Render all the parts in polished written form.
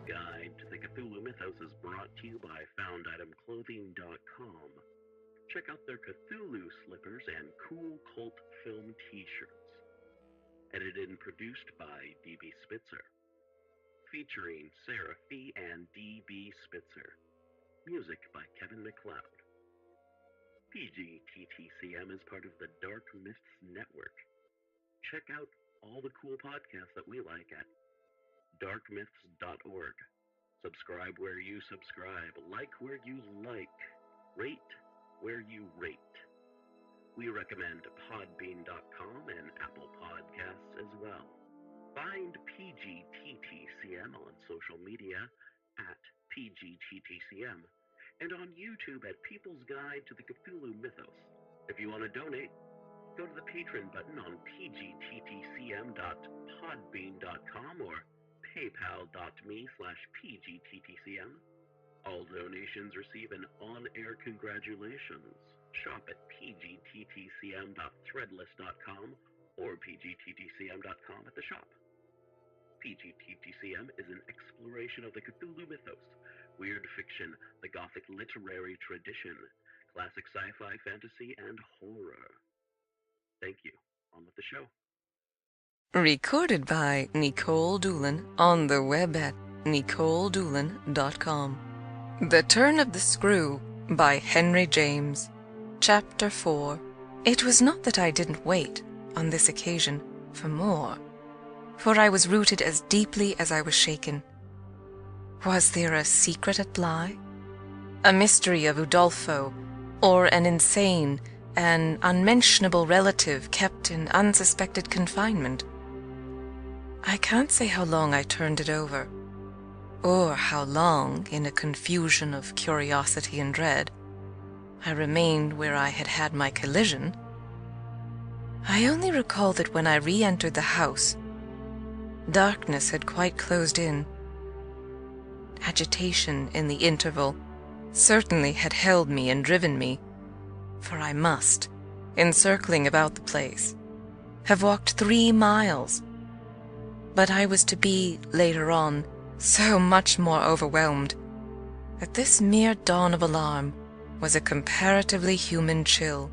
Guide to the Cthulhu Mythos is brought to you by FoundItemClothing.com. Check out their Cthulhu slippers and cool cult film t-shirts. Edited and produced by D.B. Spitzer. Featuring Sarah Fee and D.B. Spitzer. Music by Kevin MacLeod. PGTTCM is part of the Dark Myths Network. Check out all the cool podcasts that we like at darkmyths.org. Subscribe where you subscribe, like where you like, rate where you rate. We recommend podbean.com and Apple Podcasts as well. Find PGTTCM on social media at PGTTCM and on YouTube at People's Guide to the Cthulhu Mythos. If you want to donate, go to the Patreon button on pgttcm.podbean.com or paypal.me/pgttcm. All donations receive an on-air congratulations. Shop at pgttcm.threadless.com or pgttcm.com at the shop. PGTTCM is an exploration of the Cthulhu mythos, weird fiction, the Gothic literary tradition, classic sci-fi, fantasy, and horror. Thank you. On with the show. Recorded by Nicole Doolin on the web at NicoleDoolin.com. The Turn of the Screw by Henry James. Chapter 4. It was not that I didn't wait, on this occasion, for more, for I was rooted as deeply as I was shaken. Was there a secret at play? A mystery of Udolpho, or an insane, an unmentionable relative kept in unsuspected confinement? I can't say how long I turned it over, or how long, in a confusion of curiosity and dread, I remained where I had had my collision. I only recall that when I re-entered the house, darkness had quite closed in. Agitation in the interval certainly had held me and driven me, for I must, in circling about the place, have walked 3 miles. But I was to be, later on, so much more overwhelmed that this mere dawn of alarm was a comparatively human chill.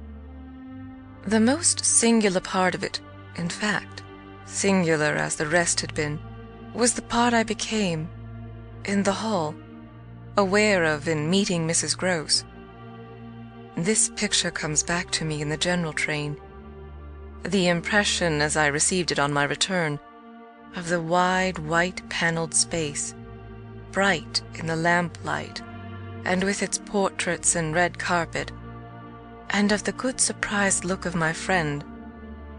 The most singular part of it, in fact, singular as the rest had been, was the part I became, in the hall, aware of in meeting Mrs. Gross. This picture comes back to me in the general train, the impression as I received it on my return, of the wide white-panelled space, bright in the lamplight, and with its portraits and red carpet, and of the good surprised look of my friend,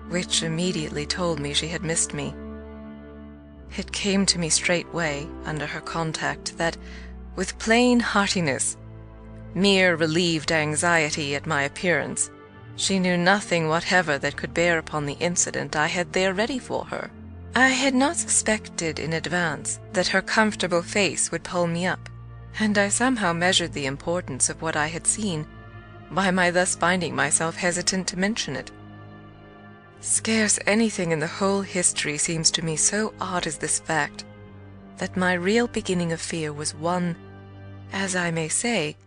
which immediately told me she had missed me. It came to me straightway, under her contact, that, with plain heartiness, mere relieved anxiety at my appearance, she knew nothing whatever that could bear upon the incident I had there ready for her. I had not suspected in advance that her comfortable face would pull me up, and I somehow measured the importance of what I had seen by my thus finding myself hesitant to mention it. Scarce anything in the whole history seems to me so odd as this fact, that my real beginning of fear was one, as I may say,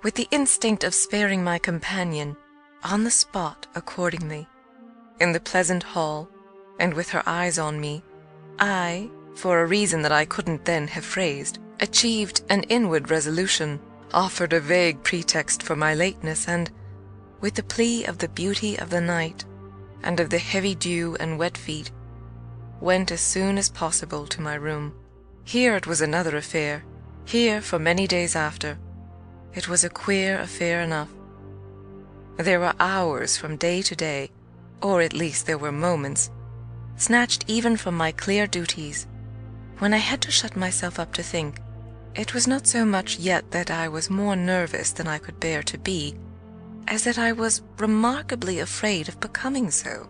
with the instinct of sparing my companion, on the spot accordingly, in the pleasant hall, and with her eyes on me, I, for a reason that I couldn't then have phrased, achieved an inward resolution, offered a vague pretext for my lateness, and, with the plea of the beauty of the night, and of the heavy dew and wet feet, went as soon as possible to my room. Here it was another affair. Here, for many days after, it was a queer affair enough. There were hours from day to day, or at least there were moments, snatched even from my clear duties, when I had to shut myself up to think. It was not so much yet that I was more nervous than I could bear to be, as that I was remarkably afraid of becoming so,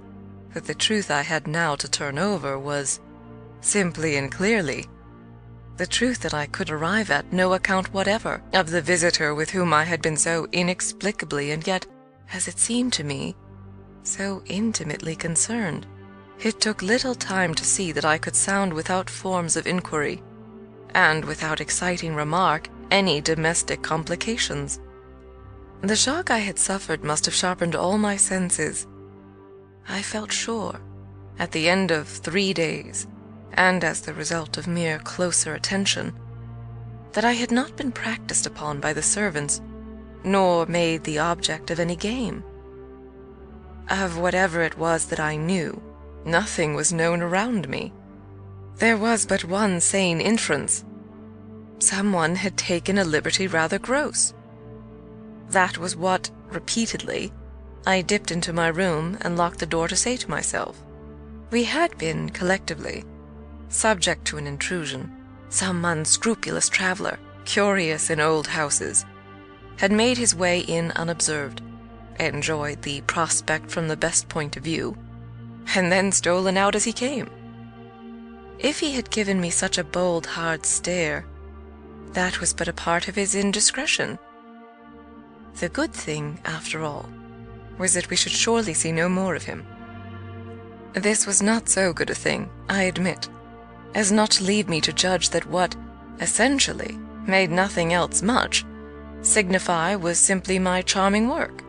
that the truth I had now to turn over was, simply and clearly, the truth that I could arrive at no account whatever of the visitor with whom I had been so inexplicably and yet, as it seemed to me, so intimately concerned. It took little time to see that I could sound without forms of inquiry, and without exciting remark any domestic complications. The shock I had suffered must have sharpened all my senses. I felt sure, at the end of 3 days, and as the result of mere closer attention, that I had not been practiced upon by the servants, nor made the object of any game. Of whatever it was that I knew, nothing was known around me. There was but one sane inference. Someone had taken a liberty rather gross. That was what, repeatedly, I dipped into my room and locked the door to say to myself. We had been, collectively, subject to an intrusion. Some unscrupulous traveler, curious in old houses, had made his way in unobserved, enjoyed the prospect from the best point of view, and then stolen out as he came. If he had given me such a bold, hard stare, that was but a part of his indiscretion. The good thing, after all, was that we should surely see no more of him. This was not so good a thing, I admit, as not to leave me to judge that what, essentially, made nothing else much, signify was simply my charming work.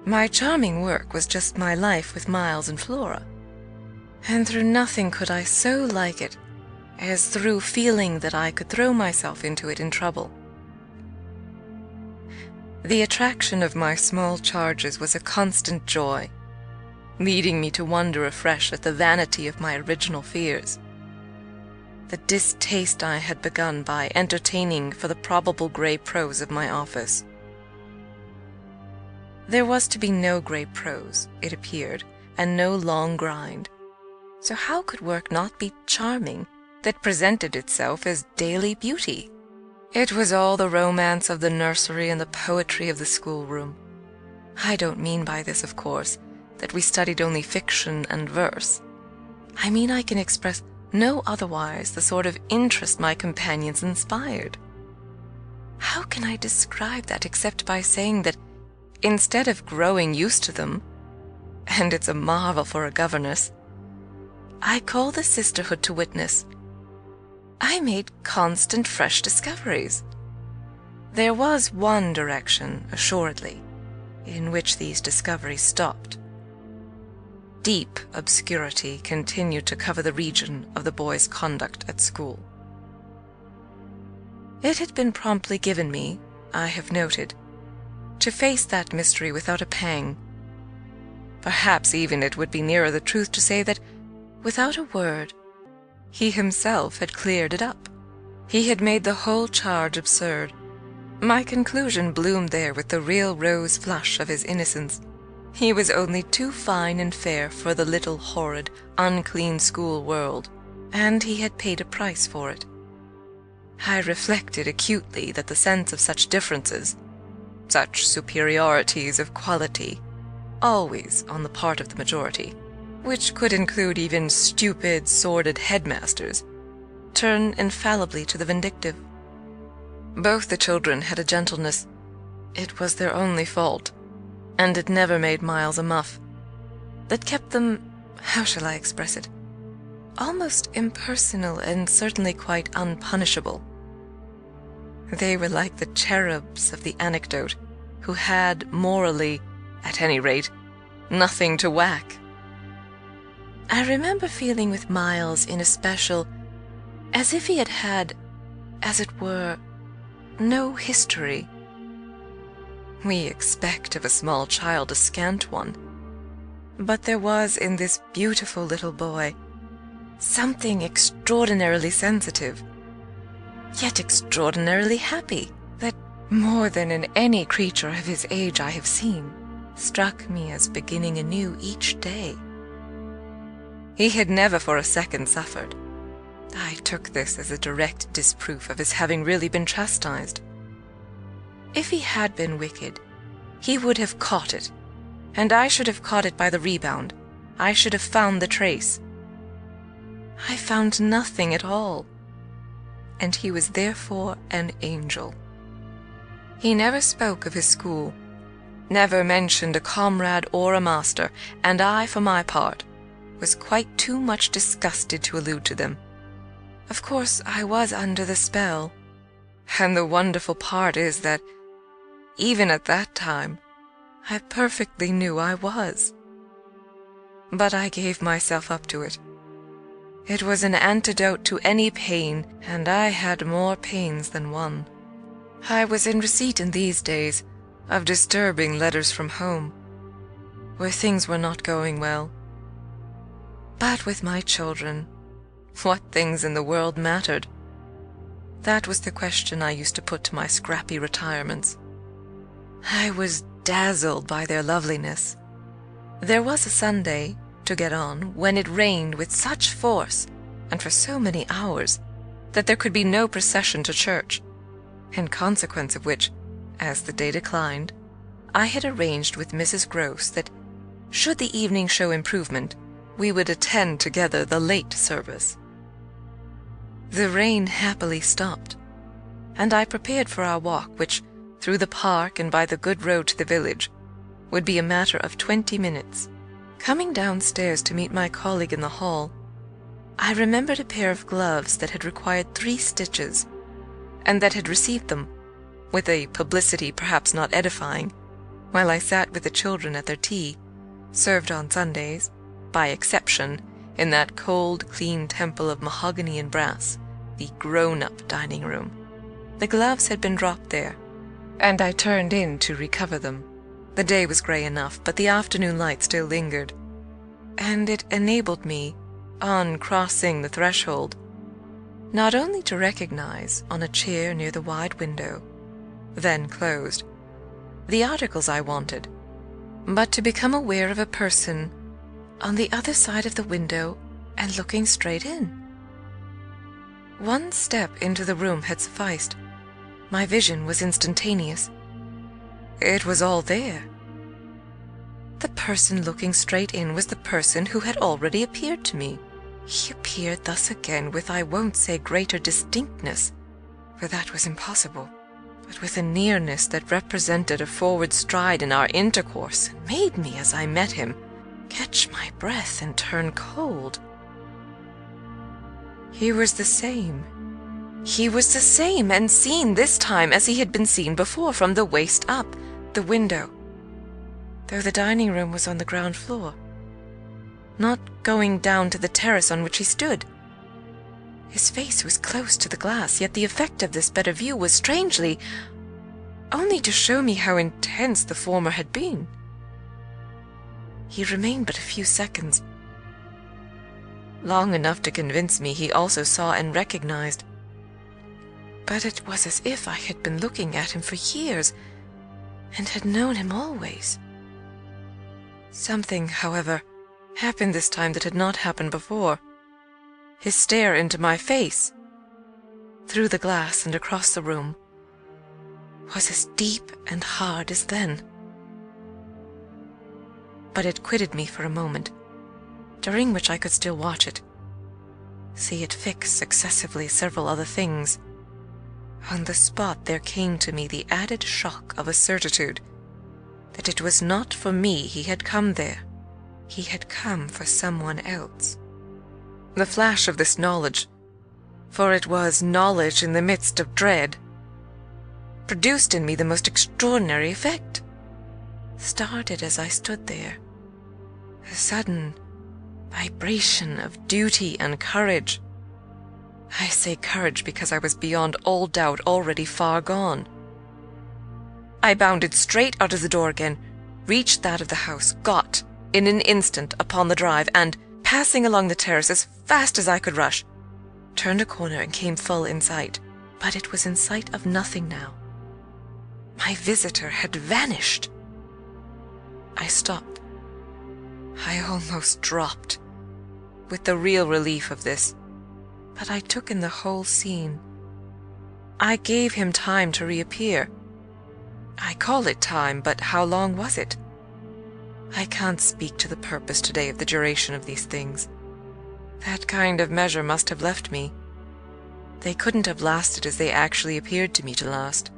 My charming work was just my life with Miles and Flora, and through nothing could I so like it as through feeling that I could throw myself into it in trouble. The attraction of my small charges was a constant joy, leading me to wonder afresh at the vanity of my original fears. The distaste I had begun by entertaining for the probable grey prose of my office. There was to be no grey prose, it appeared, and no long grind. So how could work not be charming that presented itself as daily beauty? It was all the romance of the nursery and the poetry of the schoolroom. I don't mean by this, of course, that we studied only fiction and verse. I mean I can express no otherwise the sort of interest my companions inspired. How can I describe that except by saying that instead of growing used to them, and it's a marvel for a governess, I call the sisterhood to witness, I made constant fresh discoveries. There was one direction, assuredly, in which these discoveries stopped. Deep obscurity continued to cover the region of the boy's conduct at school. It had been promptly given me, I have noted, to face that mystery without a pang. Perhaps even it would be nearer the truth to say that, without a word, he himself had cleared it up. He had made the whole charge absurd. My conclusion bloomed there with the real rose flush of his innocence. He was only too fine and fair for the little horrid, unclean school world, and he had paid a price for it. I reflected acutely that the sense of such differences, such superiorities of quality, always on the part of the majority, which could include even stupid, sordid headmasters, turn infallibly to the vindictive. Both the children had a gentleness. It was their only fault, and it never made Miles a muff, that kept them, how shall I express it, almost impersonal and certainly quite unpunishable. They were like the cherubs of the anecdote, who had, morally, at any rate, nothing to whack. I remember feeling with Miles in especial as if he had had, as it were, no history. We expect of a small child a scant one, but there was in this beautiful little boy something extraordinarily sensitive, yet extraordinarily happy, that more than in any creature of his age I have seen, struck me as beginning anew each day. He had never for a second suffered. I took this as a direct disproof of his having really been chastised. If he had been wicked, he would have caught it, and I should have caught it by the rebound. I should have found the trace. I found nothing at all, and he was therefore an angel. He never spoke of his school, never mentioned a comrade or a master, and I, for my part, was quite too much disgusted to allude to them. Of course, I was under the spell, and the wonderful part is that, even at that time, I perfectly knew I was. But I gave myself up to it. It was an antidote to any pain, and I had more pains than one. I was in receipt in these days of disturbing letters from home, where things were not going well. But with my children, what things in the world mattered? That was the question I used to put to my scrappy retirements. I was dazzled by their loveliness. There was a Sunday, to get on, when it rained with such force, and for so many hours, that there could be no procession to church, in consequence of which, as the day declined, I had arranged with Mrs. Gross that, should the evening show improvement, we would attend together the late service. The rain happily stopped, and I prepared for our walk, which, through the park and by the good road to the village, would be a matter of 20 minutes. Coming downstairs to meet my colleague in the hall, I remembered a pair of gloves that had required 3 stitches, and that had received them, with a publicity perhaps not edifying, while I sat with the children at their tea, served on Sundays, by exception, in that cold, clean temple of mahogany and brass, the grown-up dining room. The gloves had been dropped there, and I turned in to recover them. The day was grey enough, but the afternoon light still lingered, and it enabled me, on crossing the threshold, not only to recognize, on a chair near the wide window, then closed, the articles I wanted, but to become aware of a person on the other side of the window and looking straight in. One step into the room had sufficed. My vision was instantaneous. It was all there. The person looking straight in was the person who had already appeared to me. He appeared thus again with, I won't say greater distinctness, for that was impossible, but with a nearness that represented a forward stride in our intercourse, and made me, as I met him, catch my breath and turn cold. He was the same. He was the same, and seen this time as he had been seen before, from the waist up, the window, though the dining room was on the ground floor, not going down to the terrace on which he stood. His face was close to the glass, yet the effect of this better view was strangely only to show me how intense the former had been. He remained but a few seconds, long enough to convince me he also saw and recognized. But it was as if I had been looking at him for years, and had known him always. Something, however, happened this time that had not happened before. His stare into my face, through the glass and across the room, was as deep and hard as then. But it quitted me for a moment, during which I could still watch it, see it fix successively several other things. On the spot there came to me the added shock of a certitude that it was not for me he had come there. He had come for someone else. The flash of this knowledge, for it was knowledge in the midst of dread, produced in me the most extraordinary effect. Started as I stood there, a sudden vibration of duty and courage. I say courage because I was beyond all doubt already far gone. I bounded straight out of the door again, reached that of the house, got, in an instant, upon the drive, and, passing along the terrace as fast as I could rush, turned a corner and came full in sight. But it was in sight of nothing now. My visitor had vanished. I stopped. I almost dropped, with the real relief of this, but I took in the whole scene. I gave him time to reappear. I call it time, but how long was it? I can't speak to the purpose today of the duration of these things. That kind of measure must have left me. They couldn't have lasted as they actually appeared to me to last.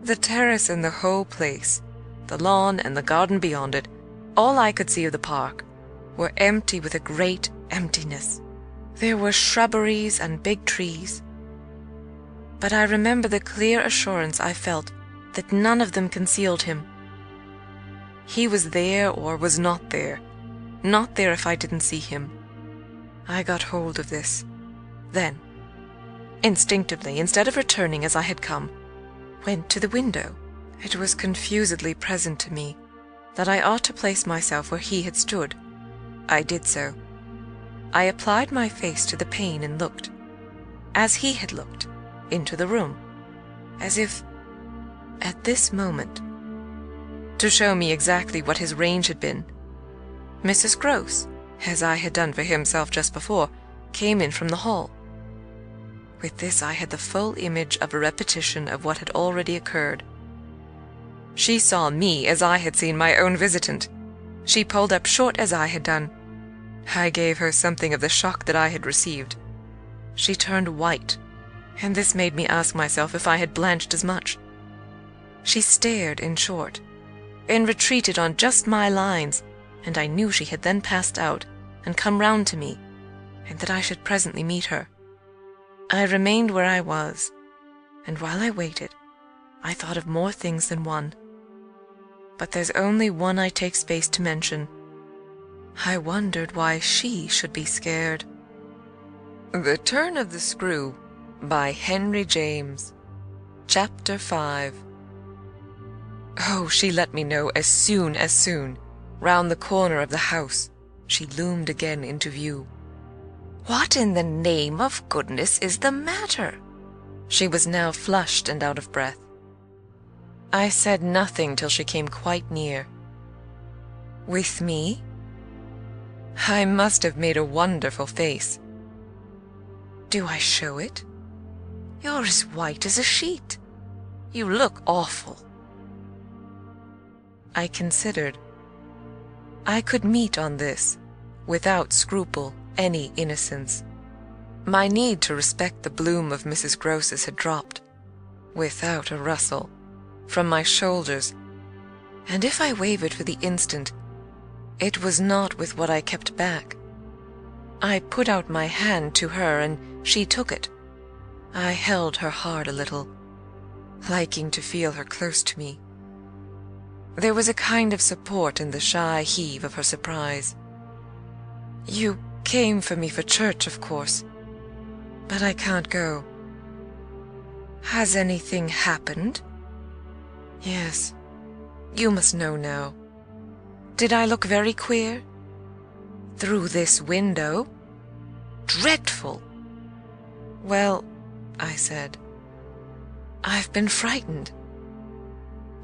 The terrace and the whole place, the lawn and the garden beyond it, all I could see of the park, were empty with a great emptiness, There were shrubberies and big trees, but I remember the clear assurance I felt that none of them concealed him. He was there or was not there if I didn't see him. I got hold of this. Then, instinctively, instead of returning as I had come, went to the window. It was confusedly present to me that I ought to place myself where he had stood. I did so. I applied my face to the pane and looked, as he had looked, into the room, as if, at this moment, to show me exactly what his range had been, Mrs. Gross, as I had done for himself just before, came in from the hall. With this I had the full image of a repetition of what had already occurred. She saw me as I had seen my own visitant. She pulled up short as I had done. I gave her something of the shock that I had received. She turned white, and this made me ask myself if I had blanched as much. She stared, in short, and retreated on just my lines, and I knew she had then passed out and come round to me, and that I should presently meet her. I remained where I was, and while I waited, I thought of more things than one. But there's only one I take space to mention. I wondered why she should be scared. The Turn of the Screw by Henry James. Chapter 5. Oh, she let me know as soon. Round the corner of the house, she loomed again into view. What in the name of goodness is the matter? She was now flushed and out of breath. I said nothing till she came quite near. With me? I must have made a wonderful face. Do I show it? You're as white as a sheet. You look awful. I considered. I could meet on this, without scruple, any innocence. My need to respect the bloom of Mrs. Gross's had dropped, without a rustle, from my shoulders, and if I wavered for the instant, it was not with what I kept back. I put out my hand to her, and she took it. I held her hard a little, liking to feel her close to me. There was a kind of support in the shy heave of her surprise. You came for me for church, of course, but I can't go. Has anything happened? Yes, you must know now. Did I look very queer? Through this window? Dreadful! Well, I said, I've been frightened.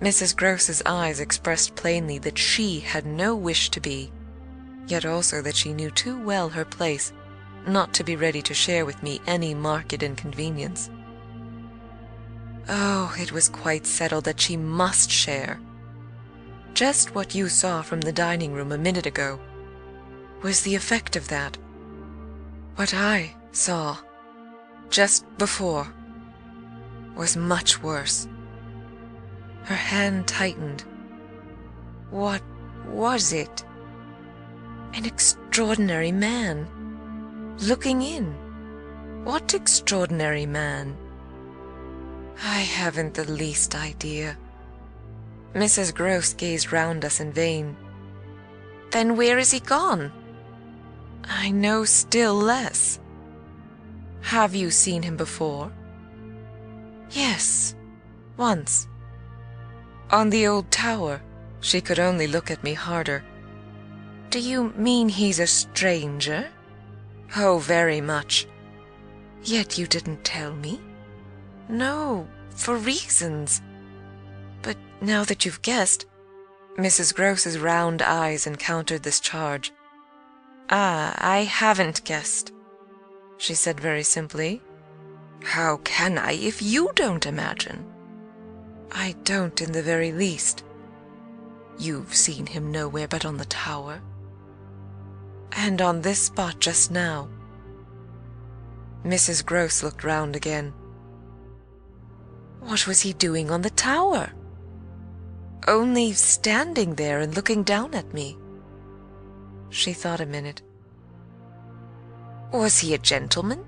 Mrs. Gross's eyes expressed plainly that she had no wish to be, yet also that she knew too well her place not to be ready to share with me any marked inconvenience. Oh, it was quite settled that she must share. Just what you saw from the dining room a minute ago was the effect of that. What I saw just before was much worse. Her hand tightened. What was it? An extraordinary man. Looking in. What extraordinary man? I haven't the least idea. Mrs. Gross gazed round us in vain. Then where is he gone? I know still less. Have you seen him before? Yes, once. On the old tower. She could only look at me harder. Do you mean he's a stranger? Oh, very much. Yet you didn't tell me. No, for reasons. But now that you've guessed, Mrs. Gross's round eyes encountered this charge. Ah, I haven't guessed, she said very simply. How can I if you don't imagine? I don't in the very least. You've seen him nowhere but on the tower. And on this spot just now. Mrs. Gross looked round again. What was he doing on the tower? Only standing there and looking down at me. She thought a minute. Was he a gentleman?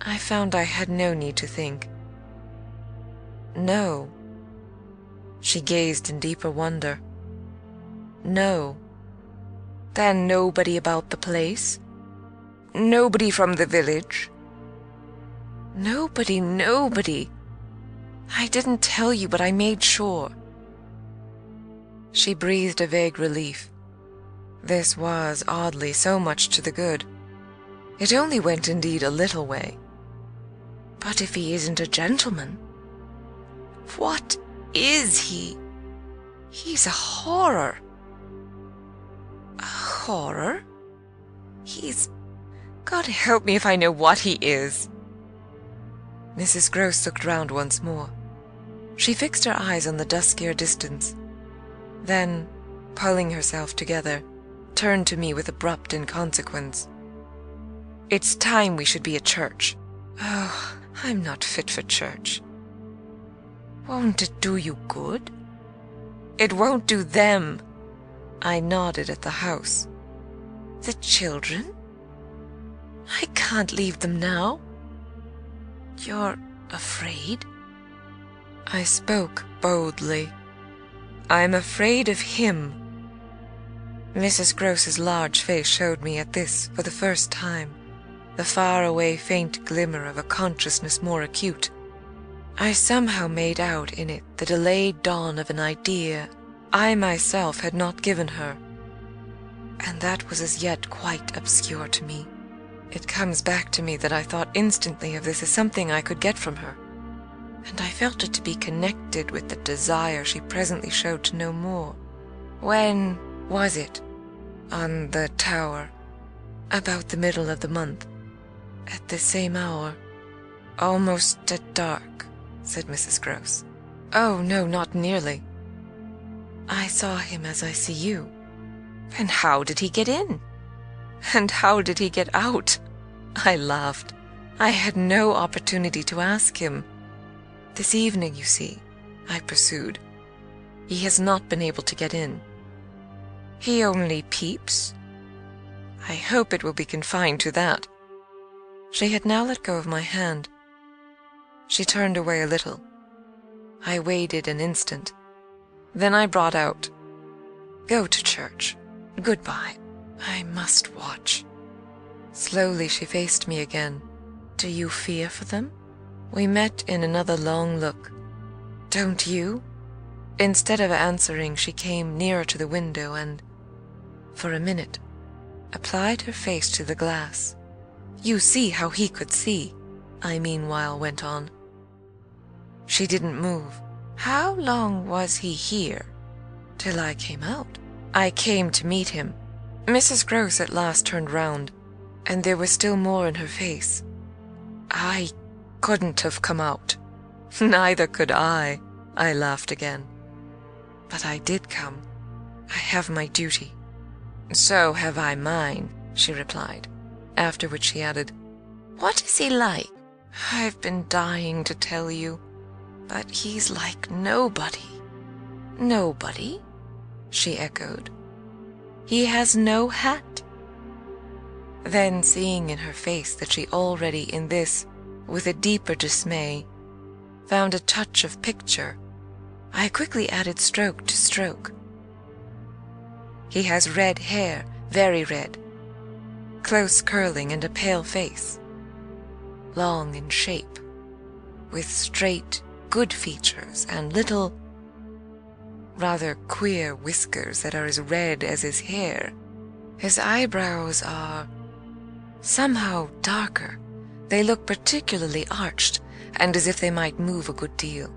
I found I had no need to think. No. She gazed in deeper wonder. No. Then nobody about the place? Nobody from the village? Nobody. I didn't tell you, but I made sure. She breathed a vague relief. This was, oddly, so much to the good. It only went indeed a little way. But if he isn't a gentleman, what is he? He's a horror. A horror? He's... God help me if I know what he is. Mrs. Gross looked round once more. She fixed her eyes on the duskier distance. Then, pulling herself together, turned to me with abrupt inconsequence. It's time we should be at church. Oh, I'm not fit for church. Won't it do you good? It won't do them. I nodded at the house. The children? I can't leave them now. You're afraid? I spoke boldly. I'm afraid of him. Mrs. Gross's large face showed me at this for the first time the far-away faint glimmer of a consciousness more acute. I somehow made out in it the delayed dawn of an idea I myself had not given her, and that was as yet quite obscure to me. It comes back to me that I thought instantly of this as something I could get from her, and I felt it to be connected with the desire she presently showed to know more. When was it? On the tower. About the middle of the month. At the same hour. Almost at dark, said Mrs. Gross. Oh, no, not nearly. I saw him as I see you. And how did he get in? And how did he get out? I laughed. I had no opportunity to ask him. This evening, you see, I pursued. He has not been able to get in. He only peeps. I hope it will be confined to that. She had now let go of my hand. She turned away a little. I waited an instant. Then I brought out, Go to church. Goodbye. I must watch. Slowly she faced me again. Do you fear for them? We met in another long look. Don't you? Instead of answering, she came nearer to the window and, for a minute, applied her face to the glass. You see how he could see, I meanwhile went on. She didn't move. How long was he here? Till I came out. I came to meet him. Mrs. Gross at last turned round, and there was still more in her face. I couldn't have come out. Neither could I laughed again. But I did come. I have my duty. So have I mine, she replied, after which she added, What is he like? I've been dying to tell you, but he's like nobody. Nobody? She echoed. He has no hat. Then, seeing in her face that she already in this, with a deeper dismay, found a touch of picture, I quickly added stroke to stroke. He has red hair, very red, close curling and a pale face, long in shape, with straight, good features and little, rather queer whiskers that are as red as his hair. His eyebrows are somehow darker. They look particularly arched and as if they might move a good deal.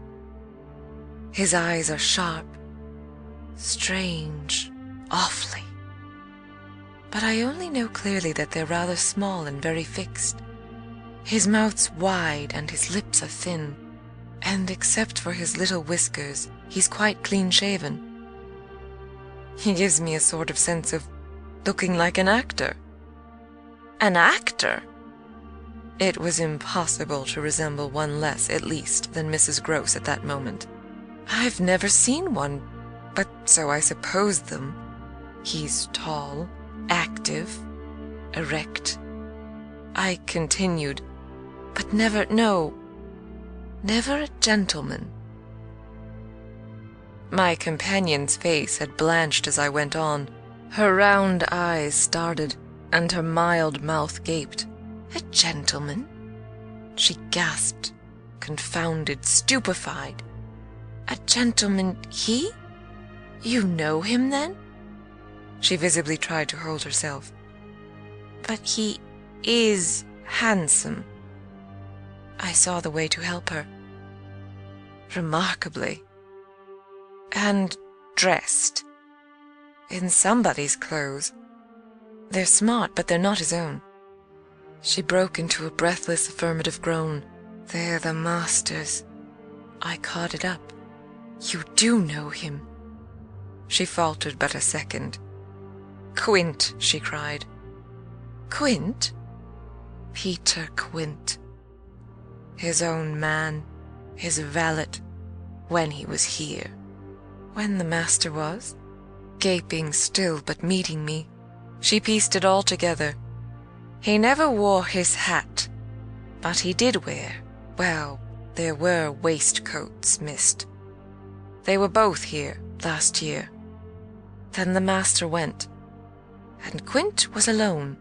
His eyes are sharp, strange, awfully. But I only know clearly that they're rather small and very fixed. His mouth's wide and his lips are thin, and except for his little whiskers, he's quite clean-shaven. He gives me a sort of sense of looking like an actor. An actor? It was impossible to resemble one less, at least, than Mrs. Gross at that moment. I've never seen one, but so I supposed them. He's tall, active, erect. I continued, but never a gentleman. My companion's face had blanched as I went on. Her round eyes started, and her mild mouth gaped. A gentleman? She gasped, confounded, stupefied. A gentleman, he? You know him, then? She visibly tried to hold herself. But he is handsome. I saw the way to help her. Remarkably. And dressed. In somebody's clothes. They're smart, but they're not his own. She broke into a breathless affirmative groan. They're the master's. I caught it up. You do know him. She faltered but a second. Quint, she cried. Quint? Peter Quint. His own man, his valet, when he was here. When the master was, gaping still but meeting me, she pieced it all together. He never wore his hat, but he did wear, well, there were waistcoats missed. They were both here last year. Then the master went, and Quint was alone.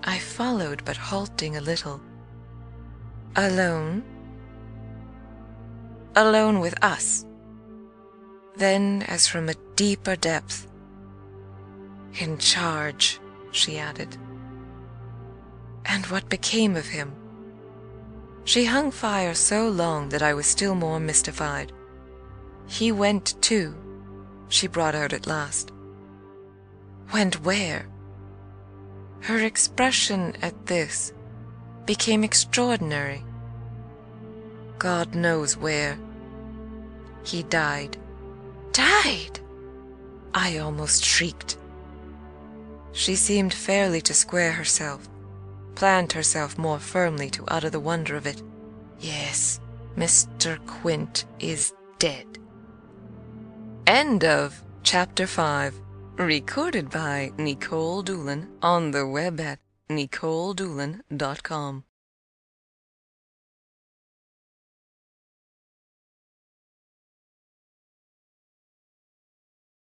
I followed, but halting a little. Alone? Alone with us. Then, as from a deeper depth, in charge, she added. And what became of him? She hung fire so long that I was still more mystified. He went too, she brought out at last. Went where? Her expression at this became extraordinary. God knows where. He died. Died? I almost shrieked. She seemed fairly to square herself, plant herself more firmly to utter the wonder of it. Yes, Mr. Quint is dead. End of Chapter 5. Recorded by Nikolle Doolin on the web at NikolleDoolin.com.